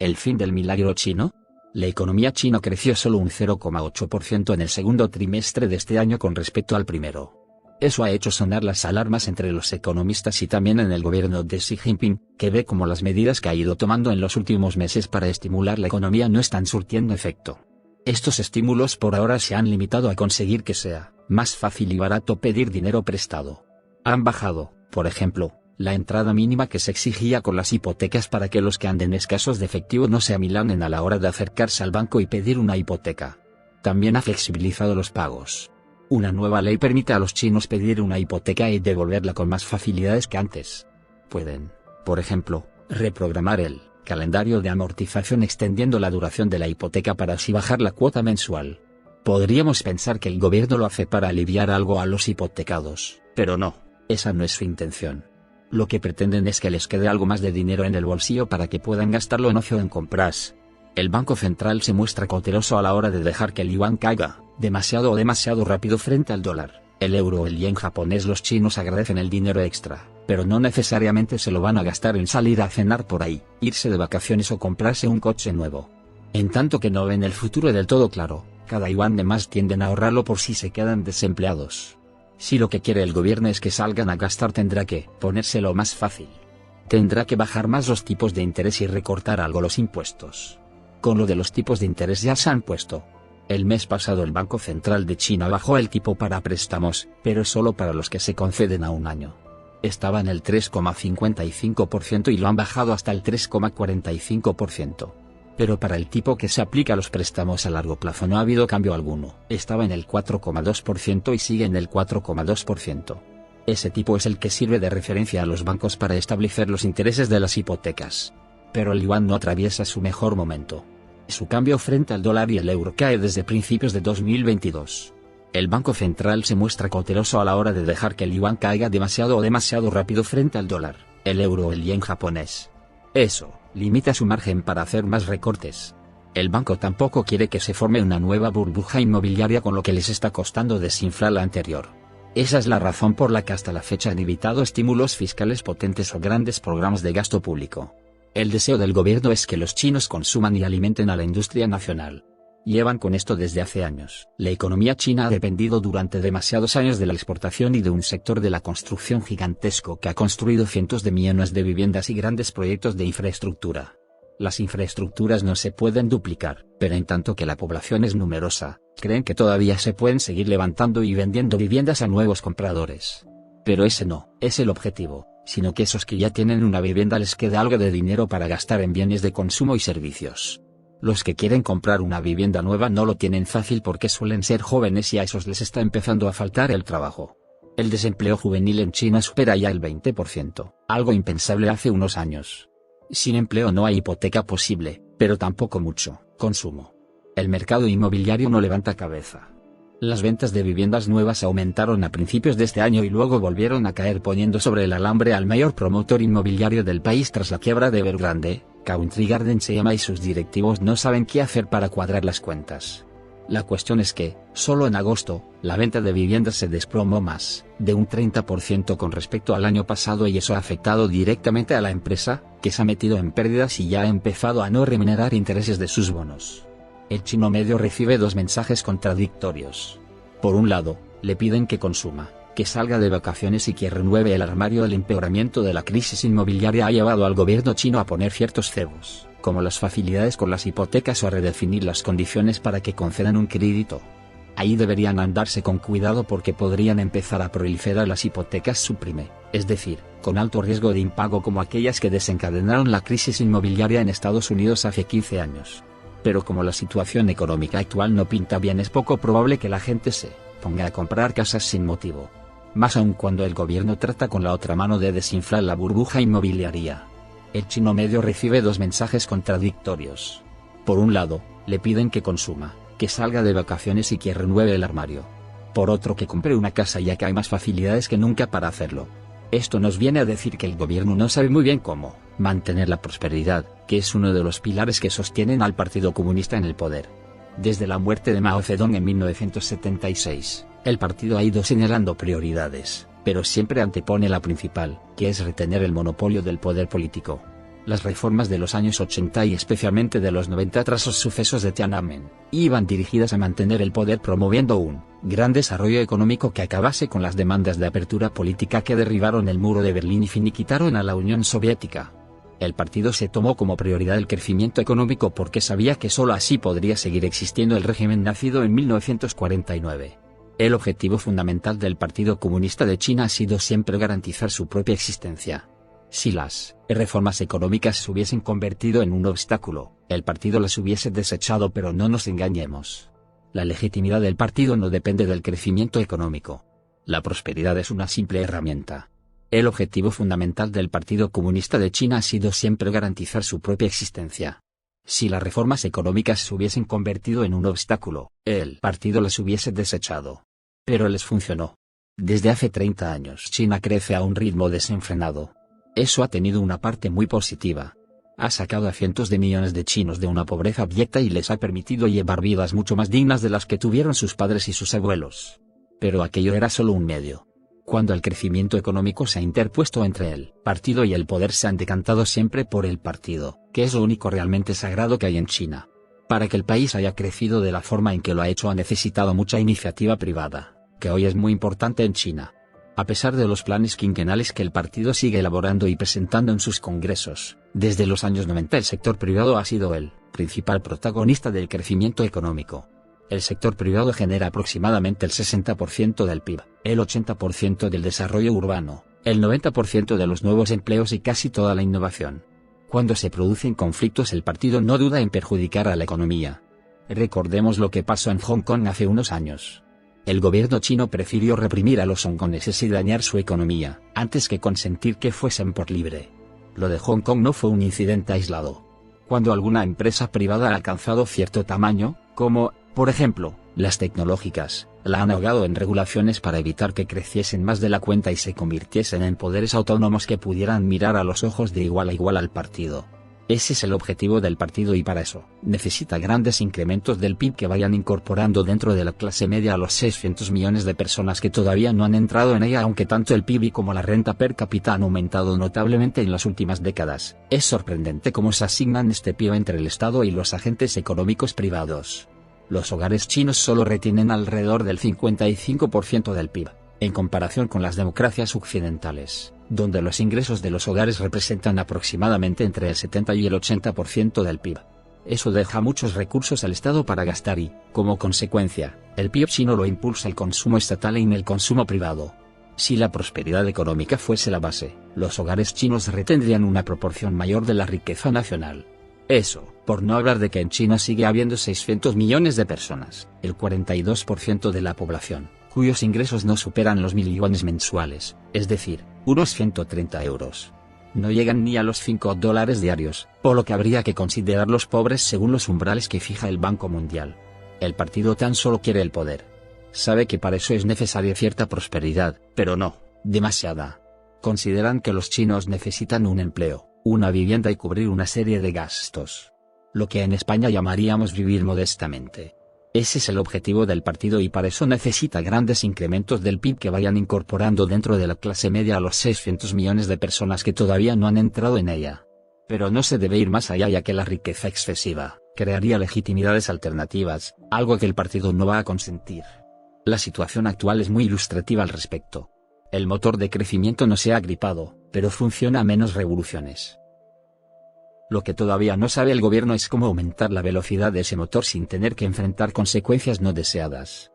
¿El fin del milagro chino? La economía china creció solo un 0,8% en el segundo trimestre de este año con respecto al primero. Eso ha hecho sonar las alarmas entre los economistas y también en el gobierno de Xi Jinping, que ve como las medidas que ha ido tomando en los últimos meses para estimular la economía no están surtiendo efecto. Estos estímulos por ahora se han limitado a conseguir que sea más fácil y barato pedir dinero prestado. Han bajado, por ejemplo, la entrada mínima que se exigía con las hipotecas para que los que anden escasos de efectivo no se amilanen a la hora de acercarse al banco y pedir una hipoteca. También ha flexibilizado los pagos. Una nueva ley permite a los chinos pedir una hipoteca y devolverla con más facilidades que antes. Pueden, por ejemplo, reprogramar el calendario de amortización extendiendo la duración de la hipoteca para así bajar la cuota mensual. Podríamos pensar que el gobierno lo hace para aliviar algo a los hipotecados, pero no, esa no es su intención. Lo que pretenden es que les quede algo más de dinero en el bolsillo para que puedan gastarlo en ocio o en compras. El Banco Central se muestra cauteloso a la hora de dejar que el yuan caiga demasiado rápido frente al dólar, el euro o el yen japonés. Los chinos agradecen el dinero extra, pero no necesariamente se lo van a gastar en salir a cenar por ahí, irse de vacaciones o comprarse un coche nuevo. En tanto que no ven el futuro del todo claro, cada yuan de más tienden a ahorrarlo por si se quedan desempleados. Si lo que quiere el gobierno es que salgan a gastar, tendrá que ponérselo más fácil. Tendrá que bajar más los tipos de interés y recortar algo los impuestos. Con lo de los tipos de interés ya se han puesto. El mes pasado el Banco Central de China bajó el tipo para préstamos, pero solo para los que se conceden a un año. Estaba en el 3,55% y lo han bajado hasta el 3,45%. Pero para el tipo que se aplica a los préstamos a largo plazo no ha habido cambio alguno. Estaba en el 4,2% y sigue en el 4,2%. Ese tipo es el que sirve de referencia a los bancos para establecer los intereses de las hipotecas. Pero el yuan no atraviesa su mejor momento. Su cambio frente al dólar y el euro cae desde principios de 2022. El Banco Central se muestra cauteloso a la hora de dejar que el yuan caiga demasiado rápido frente al dólar, el euro o el yen japonés. Eso limita su margen para hacer más recortes. El banco tampoco quiere que se forme una nueva burbuja inmobiliaria, con lo que les está costando desinflar la anterior. Esa es la razón por la que hasta la fecha han evitado estímulos fiscales potentes o grandes programas de gasto público. El deseo del gobierno es que los chinos consuman y alimenten a la industria nacional. Llevan con esto desde hace años. La economía china ha dependido durante demasiados años de la exportación y de un sector de la construcción gigantesco que ha construido cientos de millones de viviendas y grandes proyectos de infraestructura. Las infraestructuras no se pueden duplicar, pero en tanto que la población es numerosa, creen que todavía se pueden seguir levantando y vendiendo viviendas a nuevos compradores. Pero ese no es el objetivo, sino que esos que ya tienen una vivienda les quede algo de dinero para gastar en bienes de consumo y servicios. Los que quieren comprar una vivienda nueva no lo tienen fácil porque suelen ser jóvenes y a esos les está empezando a faltar el trabajo. El desempleo juvenil en China supera ya el 20%, algo impensable hace unos años. Sin empleo no hay hipoteca posible, pero tampoco mucho consumo. El mercado inmobiliario no levanta cabeza. Las ventas de viviendas nuevas aumentaron a principios de este año y luego volvieron a caer, poniendo sobre el alambre al mayor promotor inmobiliario del país tras la quiebra de Evergrande. Country Garden se llama y sus directivos no saben qué hacer para cuadrar las cuentas. La cuestión es que, solo en agosto, la venta de viviendas se desplomó más de un 30% con respecto al año pasado, y eso ha afectado directamente a la empresa, que se ha metido en pérdidas y ya ha empezado a no remunerar intereses de sus bonos. El chino medio recibe dos mensajes contradictorios. Por un lado, le piden que consuma, que salga de vacaciones y que renueve el armario. El empeoramiento de la crisis inmobiliaria ha llevado al gobierno chino a poner ciertos cebos, como las facilidades con las hipotecas o a redefinir las condiciones para que concedan un crédito. Ahí deberían andarse con cuidado porque podrían empezar a proliferar las hipotecas subprime, es decir, con alto riesgo de impago, como aquellas que desencadenaron la crisis inmobiliaria en Estados Unidos hace 15 años. Pero como la situación económica actual no pinta bien, es poco probable que la gente se ponga a comprar casas sin motivo. Más aún cuando el gobierno trata con la otra mano de desinflar la burbuja inmobiliaria. El chino medio recibe dos mensajes contradictorios. Por un lado, le piden que consuma, que salga de vacaciones y que renueve el armario. Por otro, que compre una casa, ya que hay más facilidades que nunca para hacerlo. Esto nos viene a decir que el gobierno no sabe muy bien cómo mantener la prosperidad, que es uno de los pilares que sostienen al Partido Comunista en el poder. Desde la muerte de Mao Zedong en 1976, el partido ha ido señalando prioridades, pero siempre antepone la principal, que es retener el monopolio del poder político. Las reformas de los años 80 y especialmente de los 90 tras los sucesos de Tiananmen, iban dirigidas a mantener el poder promoviendo un gran desarrollo económico que acabase con las demandas de apertura política que derribaron el muro de Berlín y finiquitaron a la Unión Soviética. El partido se tomó como prioridad el crecimiento económico porque sabía que sólo así podría seguir existiendo el régimen nacido en 1949. El objetivo fundamental del Partido Comunista de China ha sido siempre garantizar su propia existencia. Si las reformas económicas se hubiesen convertido en un obstáculo, el partido las hubiese desechado, pero no nos engañemos. La legitimidad del partido no depende del crecimiento económico. La prosperidad es una simple herramienta. El objetivo fundamental del Partido Comunista de China ha sido siempre garantizar su propia existencia. Si las reformas económicas se hubiesen convertido en un obstáculo, el partido las hubiese desechado. Pero les funcionó. Desde hace 30 años China crece a un ritmo desenfrenado. Eso ha tenido una parte muy positiva. Ha sacado a cientos de millones de chinos de una pobreza abyecta y les ha permitido llevar vidas mucho más dignas de las que tuvieron sus padres y sus abuelos. Pero aquello era solo un medio. Cuando el crecimiento económico se ha interpuesto entre el partido y el poder, se han decantado siempre por el partido, que es lo único realmente sagrado que hay en China. Para que el país haya crecido de la forma en que lo ha hecho ha necesitado mucha iniciativa privada, que hoy es muy importante en China. A pesar de los planes quinquenales que el partido sigue elaborando y presentando en sus congresos, desde los años 90 el sector privado ha sido el principal protagonista del crecimiento económico. El sector privado genera aproximadamente el 60% del PIB, el 80% del desarrollo urbano, el 90% de los nuevos empleos y casi toda la innovación. Cuando se producen conflictos, el partido no duda en perjudicar a la economía. Recordemos lo que pasó en Hong Kong hace unos años. El gobierno chino prefirió reprimir a los hongkoneses y dañar su economía, antes que consentir que fuesen por libre. Lo de Hong Kong no fue un incidente aislado. Cuando alguna empresa privada ha alcanzado cierto tamaño, como, por ejemplo, las tecnológicas, la han ahogado en regulaciones para evitar que creciesen más de la cuenta y se convirtiesen en poderes autónomos que pudieran mirar a los ojos de igual a igual al partido. Ese es el objetivo del partido y para eso, necesita grandes incrementos del PIB que vayan incorporando dentro de la clase media a los 600 millones de personas que todavía no han entrado en ella, aunque tanto el PIB como la renta per cápita han aumentado notablemente en las últimas décadas. Es sorprendente cómo se asignan este PIB entre el Estado y los agentes económicos privados. Los hogares chinos solo retienen alrededor del 55% del PIB, en comparación con las democracias occidentales, donde los ingresos de los hogares representan aproximadamente entre el 70 y el 80% del PIB. Eso deja muchos recursos al Estado para gastar y, como consecuencia, el PIB chino lo impulsa el consumo estatal y el consumo privado. Si la prosperidad económica fuese la base, los hogares chinos retendrían una proporción mayor de la riqueza nacional. Eso, por no hablar de que en China sigue habiendo 600 millones de personas, el 42% de la población, cuyos ingresos no superan los 1.000 yuanes mensuales, es decir, unos 130 euros. No llegan ni a los $5 diarios, por lo que habría que considerarlos pobres según los umbrales que fija el Banco Mundial. El partido tan solo quiere el poder. Sabe que para eso es necesaria cierta prosperidad, pero no demasiada. Consideran que los chinos necesitan un empleo, una vivienda y cubrir una serie de gastos. Lo que en España llamaríamos vivir modestamente. Ese es el objetivo del partido y para eso necesita grandes incrementos del PIB que vayan incorporando dentro de la clase media a los 600 millones de personas que todavía no han entrado en ella. Pero no se debe ir más allá, ya que la riqueza excesiva crearía legitimidades alternativas, algo que el partido no va a consentir. La situación actual es muy ilustrativa al respecto. El motor de crecimiento no se ha agripado, pero funciona a menos revoluciones. Lo que todavía no sabe el gobierno es cómo aumentar la velocidad de ese motor sin tener que enfrentar consecuencias no deseadas.